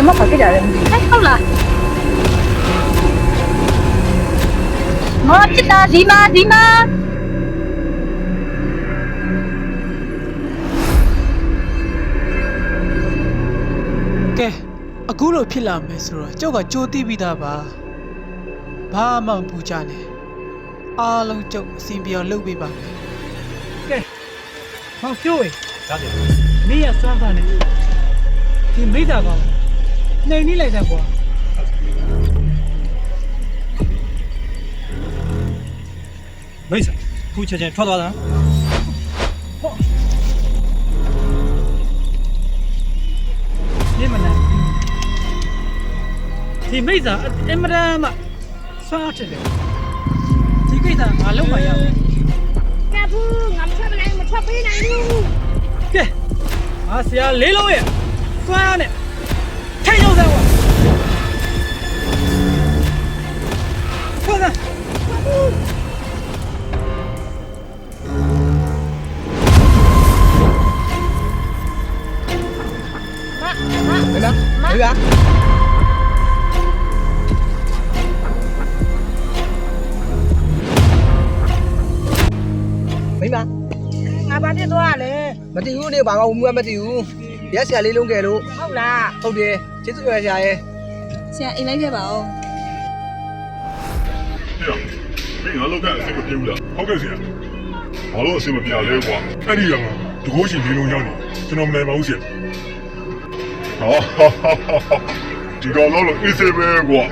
မဖခဲ့ကြတယ်ဟုတ်လားငါချစ်တာဒီမှာကဲအခုလိုဖြစ်လာမယ်ဆိုတော့ကျောက်ကကြိုးသိပြီးသားပါဘာမှမပူကြနဲ့အားလုံးကျောက်အစီအပြောင်းလုပ်ပေးပါမယ်ကဲဟောပြောရဒါတယ်မင်းရစွမ်းဖန်နေဒီမိသားကောင်နှိမ်နေလိုက်တဲ့ကွာမိတ်ဆာခုချက်ချင်းထွက်သွားတာနေမနာဒီမိသားအမရမစွမ်းတယ်ဒီကိစ္စငါလုံးမရဘူးကဲဘူးငါမထွက်နိုင်မထွက်ပေးနိုင်ဘူးကဲငါဆရာလေးလုံးရဲ့စွမ်းရနဲ့ထိတ်ရောက်စမ်းကွာထွက်စမ်း没了，没了。မိမငါဘာဖြစ်သွားလဲမတည်ဘူးနေဘာမှမမတည်ဘူးရက်ဆရာလေးလုံးကဲလို့ဟုတ်လားဟုတ်တယ်ကျေးဇူးရဆရာရဲ့ဆရာအိမ်လိုက်ခဲ့ပါဦးဟေးမင်းငါလောကအဆင်မပြေဘူးလားဟုတ်ကဲ့ဆရာဘာလို့အဆင်မပြေလဲကွာအဲ့ဒီကမှတကိုးရှင်လေးလုံးရောက်နေကျွန်တော်မနိုင်ပါဘူးဆရာဟာဒီကောင်တော့အေးစေးပဲကွာ